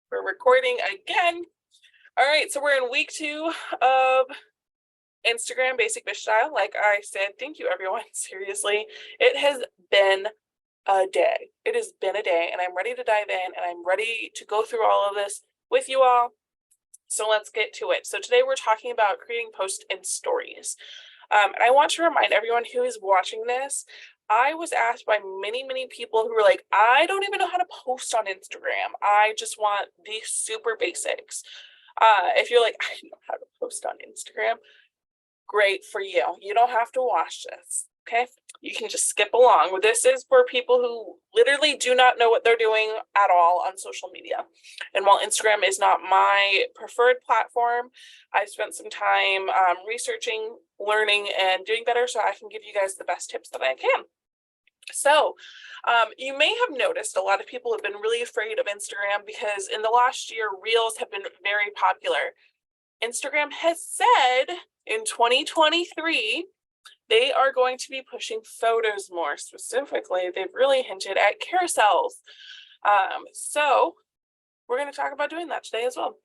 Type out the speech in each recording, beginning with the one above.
We're recording again. All right, so we're in week 2 of Instagram Basic Bish Style. Like I said, thank you everyone. Seriously, it has been a day. It has been a day, and I'm ready to dive in, and I'm ready to go through all of this with you all. So let's get to it. So today we're talking about creating posts and stories. And I want to remind everyone who is watching this, I was asked by many people who were like, I don't even know how to post on Instagram. I just want the super basics. If you're like, I don't know how to post on Instagram, great for you. You don't have to watch this, okay? You can just skip along. This is for people who literally do not know what they're doing at all on social media. And while Instagram is not my preferred platform, I've spent some time researching, learning, and doing better so I can give you guys the best tips that I can. So you may have noticed a lot of people have been really afraid of Instagram because in the last year, Reels have been very popular. Instagram has said in 2023, they are going to be pushing photos more. Specifically, they've really hinted at carousels. So we're going to talk about doing that today as well.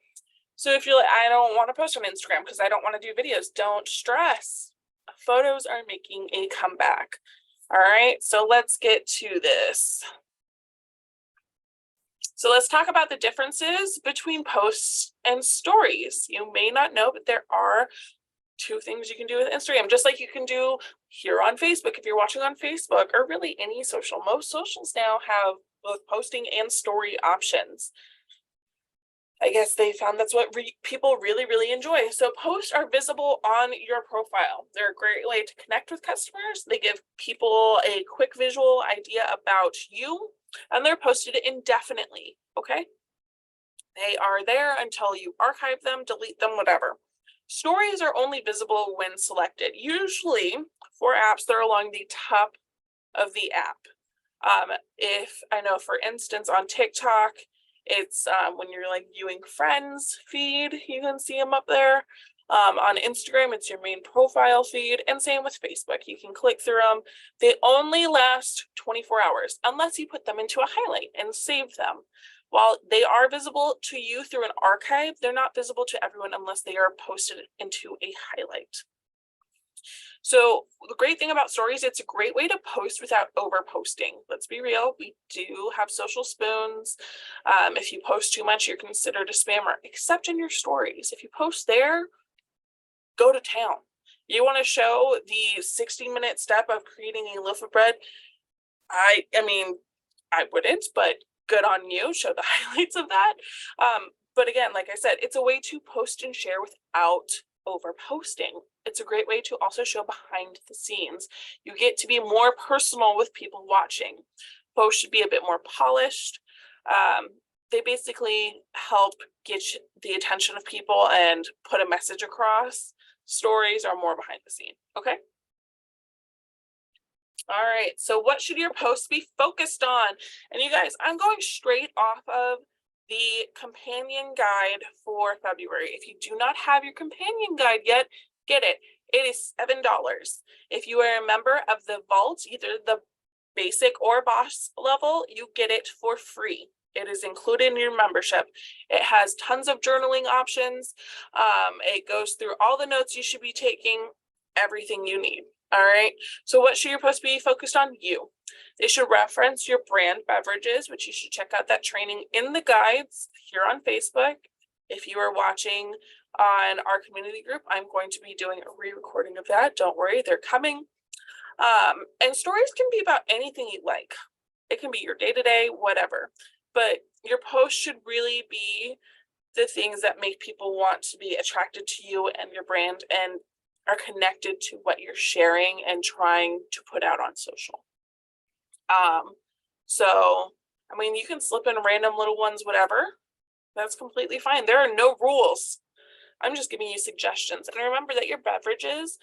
So if you're like, I don't want to post on Instagram because I don't want to do videos, don't stress. Photos are making a comeback. All right, so let's get to this. So let's talk about the differences between posts and stories. You may not know, but there are 2 things you can do with Instagram, just like you can do here on Facebook if you're watching on Facebook, or really any social. Most socials now have both posting and story options. I guess they found that's what people really enjoy. So posts are visible on your profile. They're a great way to connect with customers. They give people a quick visual idea about you, and they're posted indefinitely, okay? They are there until you archive them, delete them, whatever. Stories are only visible when selected. Usually for apps, they're along the top of the app. If I know, for instance, on TikTok, it's when you're like viewing friends feed, you can see them up there. On Instagram, it's your main profile feed, and same with Facebook. You can click through them. They only last 24 hours unless you put them into a highlight and save them. While they are visible to you through an archive, they're not visible to everyone unless they are posted into a highlight. So the great thing about stories, it's a great way to post without over posting. Let's be real, we do have social spoons. If you post too much, you're considered a spammer, except in your stories. If you post there, go to town. You want to show the 60-minute step of creating a loaf of bread? I mean, I wouldn't, but good on you. Show the highlights of that. But again, like I said, it's a way to post and share without over posting. It's a great way to also show behind the scenes. You get to be more personal with people watching. Posts should be a bit more polished. They basically help get the attention of people and put a message across. Stories are more behind the scene, okay? All right, so what should your posts be focused on? And you guys, I'm going straight off of the companion guide for February. If you do not have your companion guide yet, get it. It is $7. If you are a member of the Vault, either the basic or boss level, you get it for free. It is included in your membership. It has tons of journaling options. It goes through all the notes you should be taking, everything you need. All right, so what should your post be focused on? You. They should reference your brand beverages, which you should check out that training in the guides here on Facebook. If you are watching on our community group, I'm going to be doing a re-recording of that. Don't worry, they're coming. And stories can be about anything you like. It can be your day-to-day, whatever. But your post should really be the things that make people want to be attracted to you and your brand and are connected to what you're sharing and trying to put out on social. So, I mean, you can slip in random little ones, whatever. That's completely fine. There are no rules. I'm just giving you suggestions. And remember that your beverages,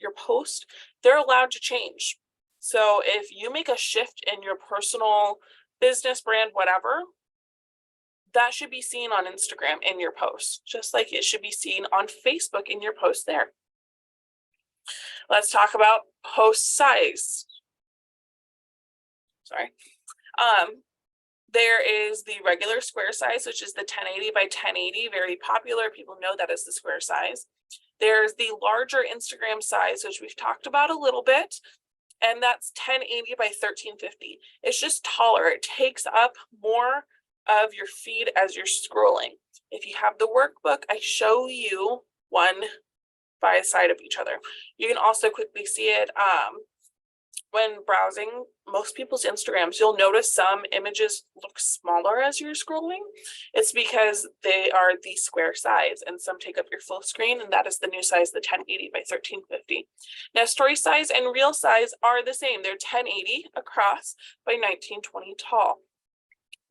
your post, they're allowed to change. So if you make a shift in your personal business brand, whatever, that should be seen on Instagram in your post, just like it should be seen on Facebook in your post there. Let's talk about post size. Sorry. There is the regular square size, which is the 1080 by 1080, very popular. People know that is the square size. There's the larger Instagram size, which we've talked about a little bit, and that's 1080 by 1350. It's just taller. It takes up more of your feed as you're scrolling. If you have the workbook, I show you one by the side of each other. You can also quickly see it when browsing most people's Instagrams. You'll notice some images look smaller as you're scrolling. It's because they are the square size, and some take up your full screen, and that is the new size, the 1080 by 1350. Now, story size and reel size are the same. They're 1080 across by 1920 tall.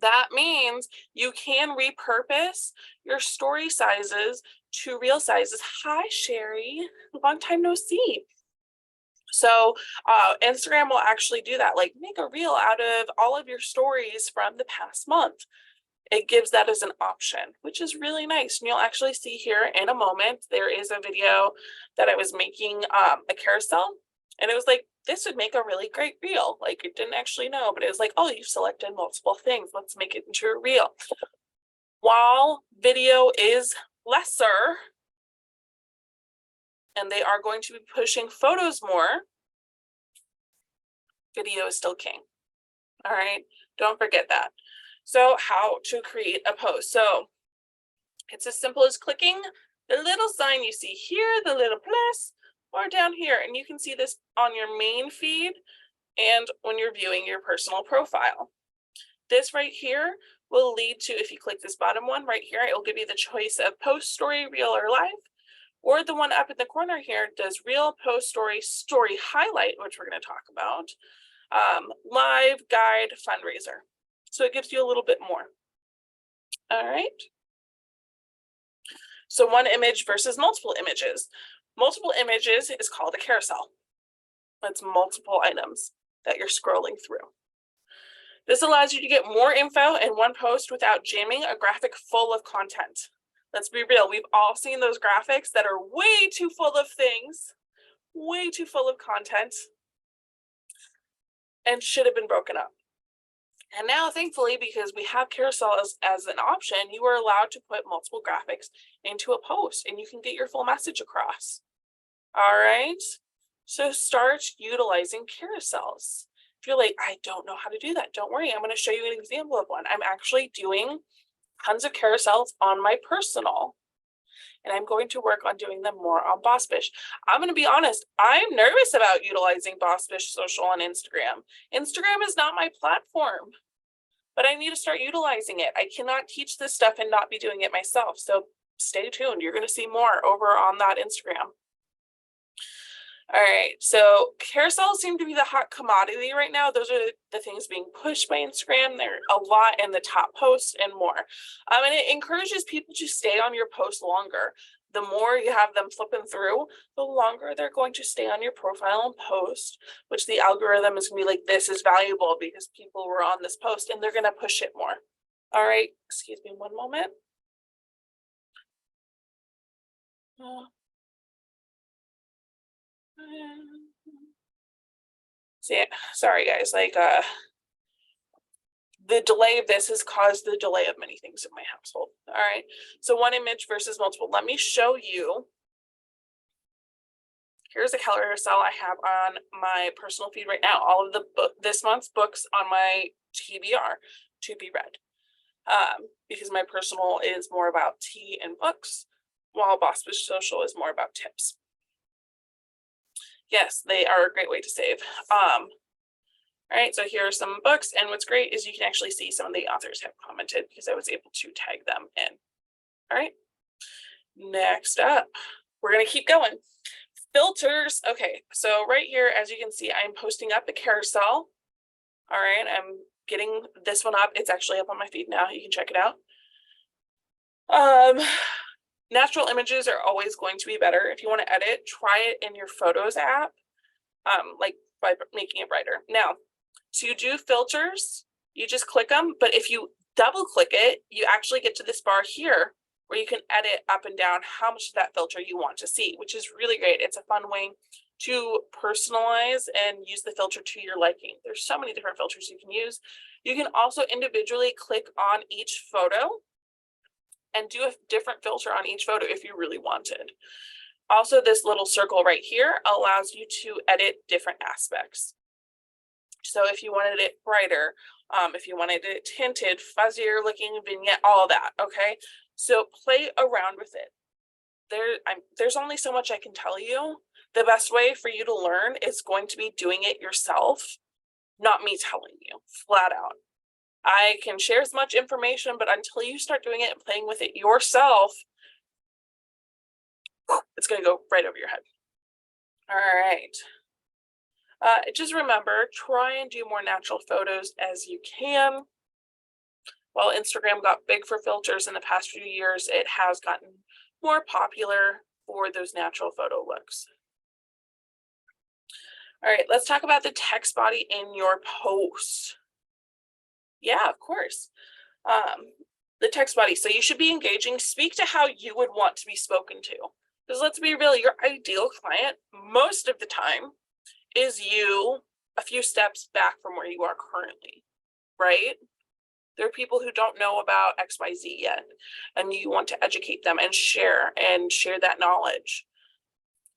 That means you can repurpose your story sizes to reel sizes. Hi, Sherry. Long time no see. So Instagram will actually do that, like make a reel out of all of your stories from the past month. It gives that as an option, which is really nice. And you'll actually see here in a moment, there is a video that I was making a carousel, and it was like, this would make a really great reel. Like, it didn't actually know, but it was like, oh, you've selected multiple things. Let's make it into a reel. While video is lesser, and they are going to be pushing photos more, video is still king. All right, don't forget that. So how to create a post. So it's as simple as clicking the little sign you see here, the little plus, or down here, and you can see this on your main feed and when you're viewing your personal profile. This right here will lead to, if you click this bottom one right here, it will give you the choice of post, story, reel, or live. Or the one up in the corner here does reel, post, story, story highlight, which we're going to talk about, live, guide, fundraiser. So it gives you a little bit more. All right. So one image versus multiple images. Multiple images is called a carousel. That's multiple items that you're scrolling through. This allows you to get more info in one post without jamming a graphic full of content. Let's be real, we've all seen those graphics that are way too full of things, way too full of content, and should have been broken up. And now, thankfully, because we have carousels as an option, you are allowed to put multiple graphics into a post, and you can get your full message across. All right, so start utilizing carousels. If you're like, I don't know how to do that, don't worry, I'm going to show you an example of one. I'm actually doing tons of carousels on my personal, and I'm going to work on doing them more on Bish. I'm going to be honest, I'm nervous about utilizing Bish social on Instagram. Instagram is not my platform, but I need to start utilizing it. I cannot teach this stuff and not be doing it myself. So stay tuned. You're going to see more over on that Instagram. All right, so carousels seem to be the hot commodity right now. Those are the things being pushed by Instagram. They're a lot in the top posts and more. And it encourages people to stay on your post longer. The more you have them flipping through, the longer they're going to stay on your profile and post, which the algorithm is going to be like, this is valuable because people were on this post, and they're going to push it more. All right, excuse me one moment. See, sorry guys, like the delay of this has caused the delay of many things in my household. All right, so one image versus multiple. Let me show you. Here's a carousel I have on my personal feed right now. All of the this month's books on my TBR to be read, because my personal is more about tea and books, while Bish social is more about tips. Yes, they are a great way to save. All right, so here are some books, and what's great is you can actually see some of the authors have commented because I was able to tag them in. All right, next up, we're gonna keep going. Filters. Okay, so right here, as you can see, I'm posting up a carousel. All right, I'm getting this one up. It's actually up on my feed now. You can check it out. Natural images are always going to be better. If you want to edit, try it in your Photos app, like by making it brighter. Now, to do filters, you just click them, but if you double click it, you actually get to this bar here where you can edit up and down how much of that filter you want to see, which is really great. It's a fun way to personalize and use the filter to your liking. There's so many different filters you can use. You can also individually click on each photo and do a different filter on each photo if you really wanted. Also, this little circle right here allows you to edit different aspects. So if you wanted it brighter, if you wanted it tinted, fuzzier looking vignette, all that, okay? So play around with it. There's only so much I can tell you. The best way for you to learn is going to be doing it yourself, not me telling you, flat out. I can share as much information, but until you start doing it and playing with it yourself, it's going to go right over your head. All right. Just remember, try and do more natural photos as you can. While Instagram got big for filters in the past few years, it has gotten more popular for those natural photo looks. All right, let's talk about the text body in your post. Yeah, of course. The text body. So you should be engaging. Speak to how you would want to be spoken to. Because let's be real, your ideal client, most of the time, is you a few steps back from where you are currently, right? There are people who don't know about XYZ yet, and you want to educate them and share that knowledge.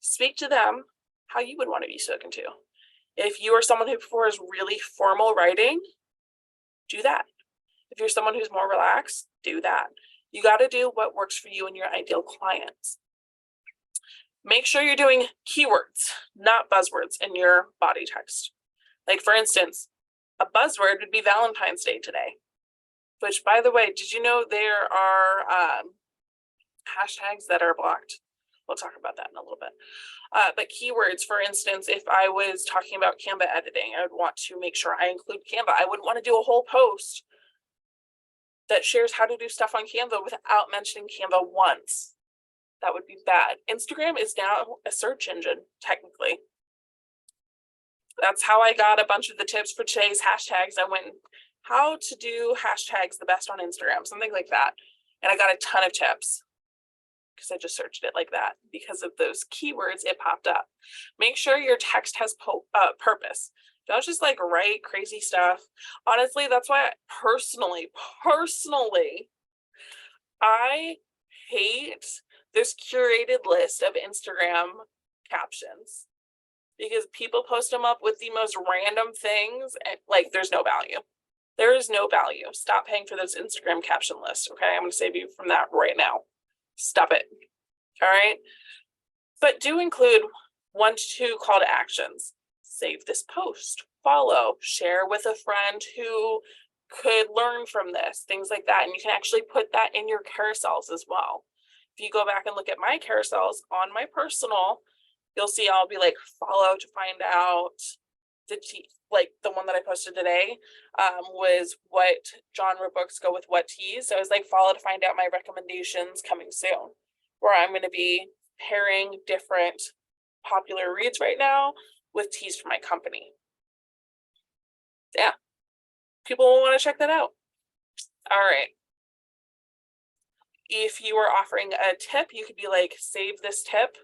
Speak to them how you would want to be spoken to. If you are someone who prefers really formal writing, do that. If you're someone who's more relaxed, do that. You got to do what works for you and your ideal clients. Make sure you're doing keywords, not buzzwords in your body text. Like for instance, a buzzword would be Valentine's Day today, which by the way, did you know there are hashtags that are blocked? We'll talk about that in a little bit. But keywords, for instance, if I was talking about Canva editing, I would want to make sure I include Canva. I wouldn't want to do a whole post that shares how to do stuff on Canva without mentioning Canva once. That would be bad. Instagram is now a search engine, technically. That's how I got a bunch of the tips for today's hashtags. I went, how to do hashtags the best on Instagram, something like that. And I got a ton of tips because I just searched it like that. Because of those keywords, it popped up. Make sure your text has purpose. Don't just like write crazy stuff. Honestly, that's why personally, I hate this curated list of Instagram captions because people post them up with the most random things and like there's no value. There is no value. Stop paying for those Instagram caption lists. Okay, I'm going to save you from that right now. Stop it. All right. But do include 1 to 2 call to actions. Save this post, follow, share with a friend who could learn from this, things like that. And you can actually put that in your carousels as well. If you go back and look at my carousels on my personal, you'll see I'll be like follow to find out like the one that I posted today was what genre books go with what teas. So I was like follow to find out my recommendations coming soon, where I'm going to be pairing different popular reads right now with teas from my company. Yeah, people will want to check that out. All right. If you are offering a tip, you could be like, save this tip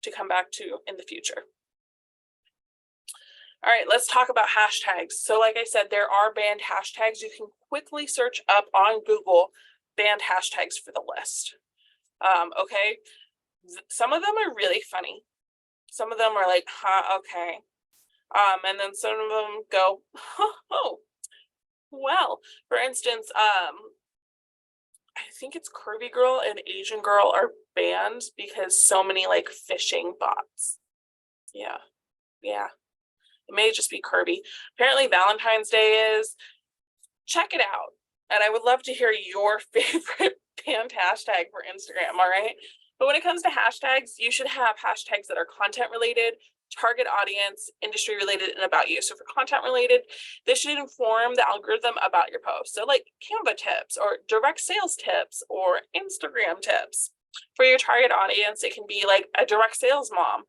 to come back to in the future. All right, let's talk about hashtags. So like I said, there are banned hashtags. You can quickly search up on Google banned hashtags for the list. Okay, some of them are really funny. Some of them are like, huh, okay. And then some of them go, oh, well, for instance, I think it's Curvy Girl and Asian Girl are banned because so many like phishing bots. Yeah. It may just be Curvy. Apparently Valentine's Day is. Check it out. And I would love to hear your favorite banned hashtag for Instagram, all right? But when it comes to hashtags, you should have hashtags that are content related, target audience, industry related, and about you. So for content related, this should inform the algorithm about your post. So like Canva tips or direct sales tips or Instagram tips. For your target audience, it can be like a direct sales mom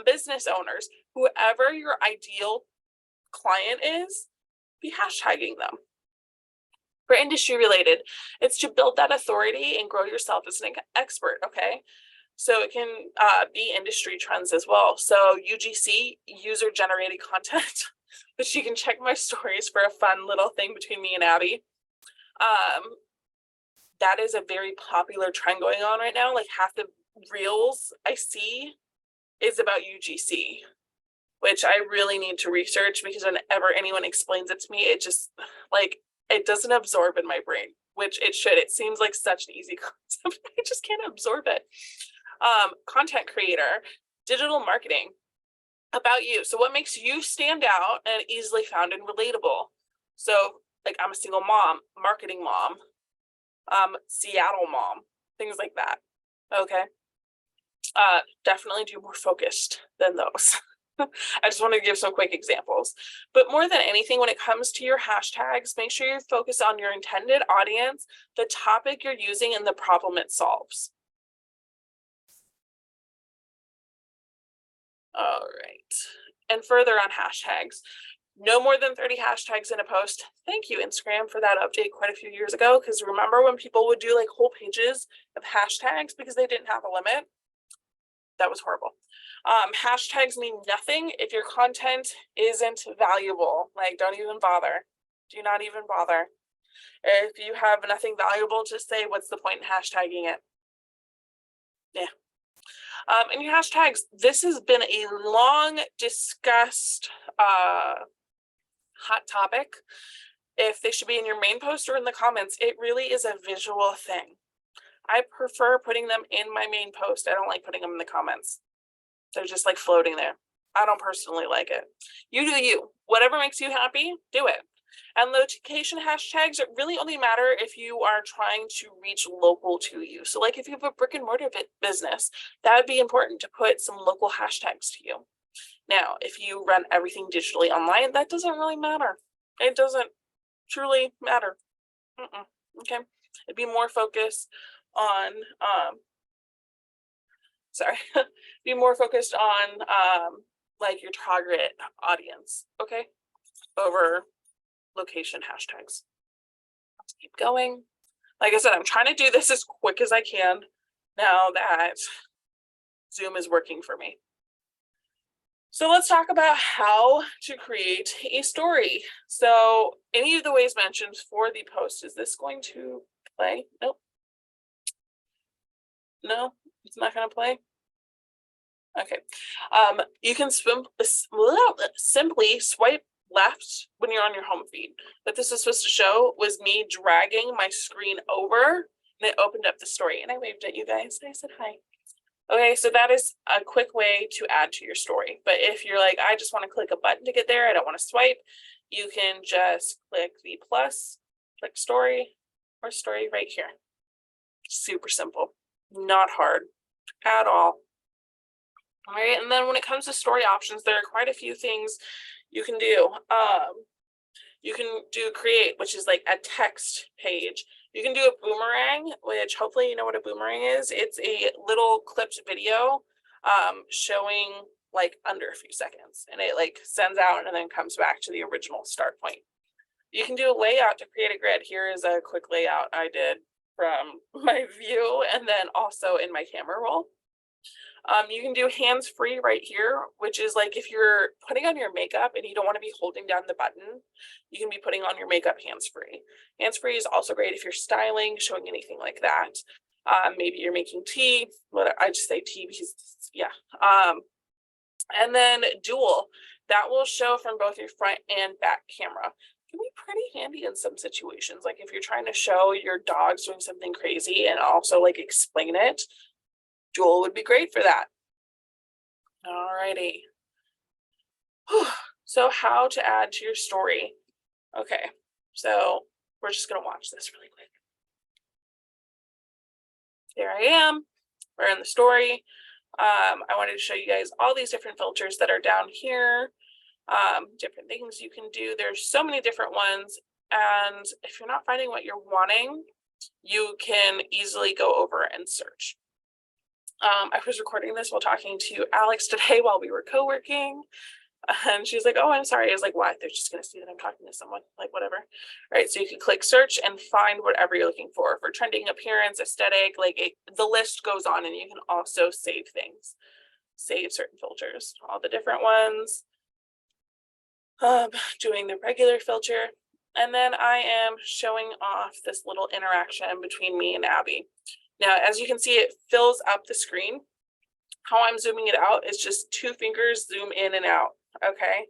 business owners, whoever your ideal client is, be hashtagging them. For industry related, it's to build that authority and grow yourself as an expert, okay? So it can be industry trends as well. So UGC, user generated content, which you can check my stories for a fun little thing between me and Abby. That is a very popular trend going on right now. Like half the reels I see is about UGC, which I really need to research, because whenever anyone explains it to me, it just like, it doesn't absorb in my brain, which it should. It seems like such an easy concept. I just can't absorb it. Content creator, digital marketing, about you. So what makes you stand out and easily found and relatable? So like, I'm a single mom, marketing mom, Seattle mom, things like that. Okay. Definitely do more focused than those. I just want to give some quick examples. But more than anything, when it comes to your hashtags, make sure you focus on your intended audience, the topic you're using, and the problem it solves. All right. And further on hashtags, no more than 30 hashtags in a post. Thank you, Instagram, for that update quite a few years ago. Because remember when people would do like whole pages of hashtags because they didn't have a limit? That was horrible. Hashtags mean nothing if your content isn't valuable. Like, don't even bother. Do not even bother. If you have nothing valuable to say, what's the point in hashtagging it? Yeah. And your hashtags, this has been a long discussed hot topic. If they should be in your main post or in the comments, it really is a visual thing. I prefer putting them in my main post. I don't like putting them in the comments. They're just like floating there. I don't personally like it. You do you. Whatever makes you happy, do it. And location hashtags really only matter if you are trying to reach local to you. So like if you have a brick and mortar business, that would be important to put some local hashtags to you. Now, if you run everything digitally online, that doesn't really matter. It doesn't truly matter. Okay. It'd be more focused on, be more focused on like your target audience, okay, over location hashtags. Let's keep going. Like I said, I'm trying to do this as quick as I can now that Zoom is working for me. So let's talk about how to create a story. So any of the ways mentioned for the post, is this going to play? Nope. No, it's not going to play. Okay. You can simply swipe left when you're on your home feed. What this is supposed to show was me dragging my screen over, and it opened up the story, and I waved at you guys and I said hi. Okay, so that is a quick way to add to your story. But if you're like, I just want to click a button to get there, I don't want to swipe, you can just click the plus, click story, or story right here. Super simple, not hard at all. All right, and then when it comes to story options, there are quite a few things you can do. You can do create, which is like a text page. You can do a boomerang, which hopefully you know what a boomerang is. It's a little clipped video showing like under a few seconds, and it like sends out and then comes back to the original start point. You can do a layout to create a grid. Here is a quick layout I did from my view and then also in my camera roll. You can do hands-free right here, which is like if you're putting on your makeup and you don't want to be holding down the button, you can be putting on your makeup hands-free. Hands-free is also great if you're styling, showing anything like that. Maybe you're making tea. I just say tea because, yeah. And then dual, that will show from both your front and back camera. It can be pretty handy in some situations. Like if you're trying to show your dog's doing something crazy and also like explain it, dual would be great for that. Alrighty. So how to add to your story. Okay, so we're just gonna watch this really quick. There I am. We're in the story. I wanted to show you guys all these different filters that are down here. Different things you can do. There's so many different ones. And if you're not finding what you're wanting, you can easily go over and search. I was recording this while talking to Alex today while we were co-working. And she's like, oh, I'm sorry. I was like, why? They're just going to see that I'm talking to someone, like whatever. All right. So you can click search and find whatever you're looking for trending, appearance, aesthetic, like the list goes on, and you can also save things, save certain filters, all the different ones, doing the regular filter. And then I am showing off this little interaction between me and Abby. Now, as you can see, it fills up the screen. How I'm zooming it out is just 2 fingers zoom in and out. Okay.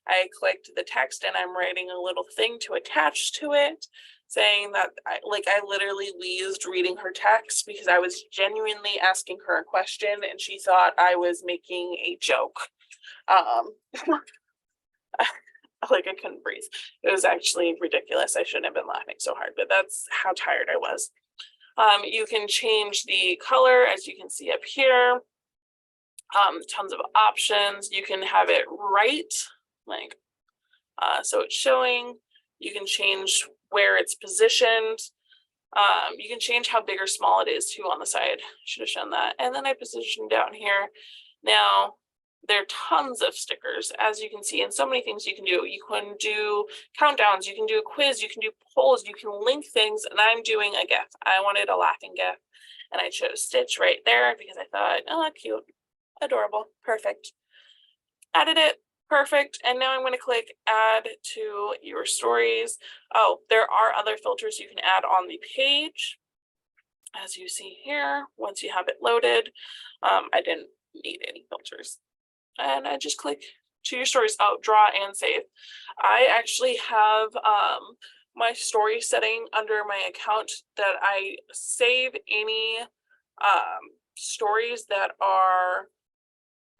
I clicked the text and I'm writing a little thing to attach to it, saying that I literally wheezed reading her text because I was genuinely asking her a question and she thought I was making a joke. Like I couldn't breathe. It was actually ridiculous. I shouldn't have been laughing so hard, but that's how tired I was. You can change the color, as you can see up here. Tons of options. You can have it right, like, so it's showing. You can change where it's positioned. You can change how big or small it is too on the side. Should have shown that. And then I positioned down here. Now, there are tons of stickers, as you can see, and so many things you can do. You can do countdowns, you can do a quiz, you can do polls, you can link things, and I'm doing a GIF. I wanted a laughing GIF, and I chose Stitch right there because I thought, oh, cute, adorable, perfect. Added it, perfect, and now I'm going to click add to your stories. Oh, there are other filters you can add on the page, as you see here, once you have it loaded. I didn't need any filters. And I just click to your stories. Oh, draw and save. I actually have my story setting under my account that I save any stories that are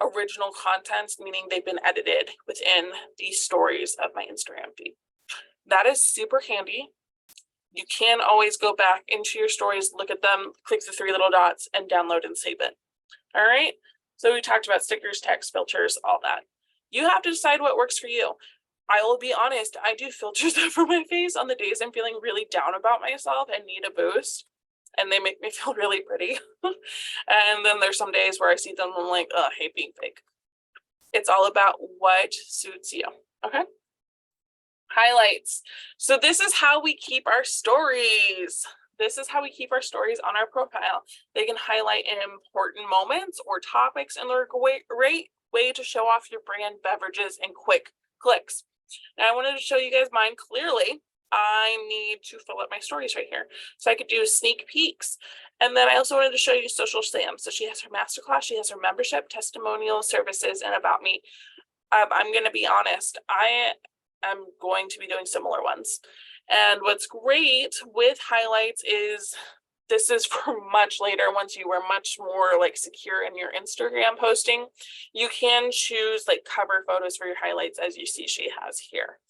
original content, meaning they've been edited within the stories of my Instagram feed. That is super handy. You can always go back into your stories, look at them, click the 3 little dots, and download and save it. All right. So we talked about stickers, text, filters, all that. You have to decide what works for you. I will be honest, I do filters over my face on the days I'm feeling really down about myself and need a boost, and they make me feel really pretty. And then there's some days where I see them and I'm like, oh, I hate being fake. It's all about what suits you. Okay. Highlights. So this is how we keep our stories. This is how we keep our stories on our profile. They can highlight important moments or topics, and they're a great way to show off your brand, beverages, and quick clicks. Now I wanted to show you guys mine clearly. I need to fill up my stories right here. So I could do sneak peeks. And then I also wanted to show you Social Sam. So she has her masterclass, she has her membership, testimonial services, and about me. I'm going to be honest, I am going to be doing similar ones. And what's great with highlights is this is for much later, once you are much more like secure in your Instagram posting. You can choose like cover photos for your highlights, as you see she has here.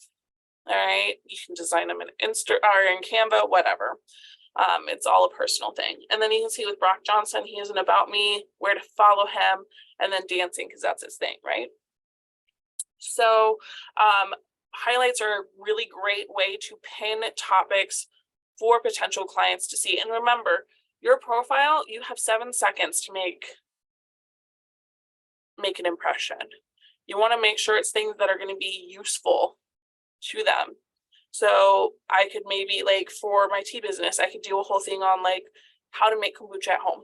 All right, you can design them in in Canva, whatever. It's all a personal thing. And then you can see with Brock Johnson, he has an about me, where to follow him, and then dancing, because that's his thing, right? So highlights are a really great way to pin topics for potential clients to see. And remember, your profile, you have 7 seconds to make an impression. You want to make sure it's things that are going to be useful to them. So I could maybe, like, for my tea business, I could do a whole thing on like how to make kombucha at home.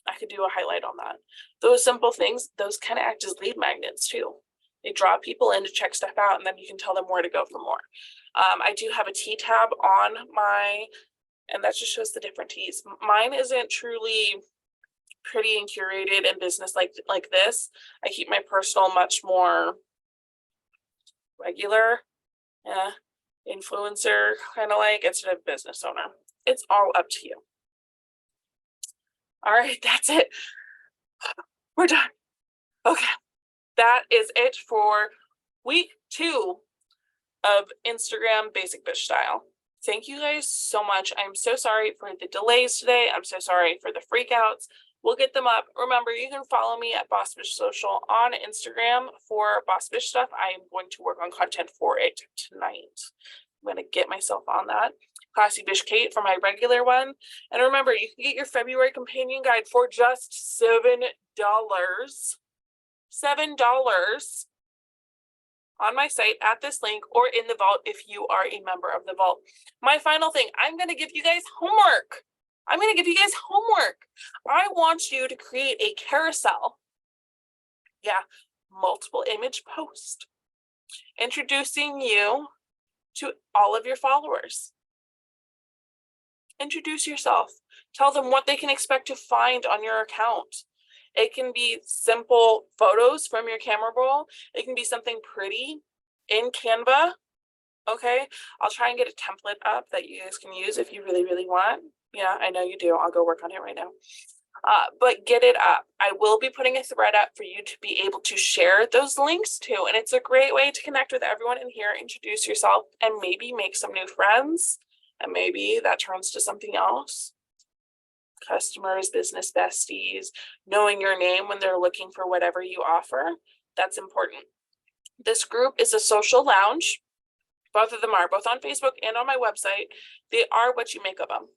I could do a highlight on that. Those simple things, those kind of act as lead magnets too. They draw people in to check stuff out, and then you can tell them where to go for more. I do have a tea tab on my, and that just shows the different teas. Mine isn't truly pretty and curated and business like this. I keep my personal much more regular, influencer kind of like, instead of business owner. It's all up to you. All right, that's it. We're done. Okay. That is it for week 2 of Instagram Basic Bish Style. Thank you guys so much. I'm so sorry for the delays today. I'm so sorry for the freakouts. We'll get them up. Remember, you can follow me at Boss Bish Social on Instagram for Boss Bish stuff. I am going to work on content for it tonight. I'm going to get myself on that. Classy Bish Kate for my regular one. And remember, you can get your February companion guide for just $7. $7. on my site at this link or in the vault if you are a member of the vault. My final thing, I'm going to give you guys homework. I want you to create a carousel. Yeah, multiple image post introducing you to all of your followers. Introduce yourself. Tell them what they can expect to find on your account. It can be simple photos from your camera roll. It can be something pretty in Canva. Okay, I'll try and get a template up that you guys can use if you really, really want. Yeah, I know you do. I'll go work on it right now. But get it up. I will be putting a thread up for you to be able to share those links to. And it's a great way to connect with everyone in here, introduce yourself, and maybe make some new friends. And maybe that turns to something else. Customers, business besties, knowing your name when they're looking for whatever you offer. That's important. This group is a social lounge. Both of them are, both on Facebook and on my website. They are what you make of them.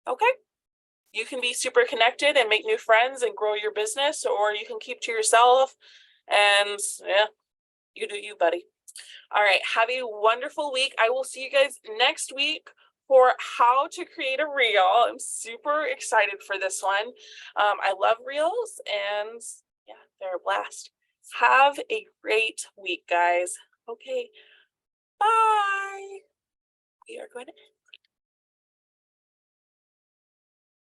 Okay? You can be super connected and make new friends and grow your business, or you can keep to yourself and yeah, you do you, buddy. All right, have a wonderful week. I will see you guys next week for how to create a reel. I'm super excited for this one. I love reels and yeah, they're a blast. Have a great week, guys. Okay, bye. We are going to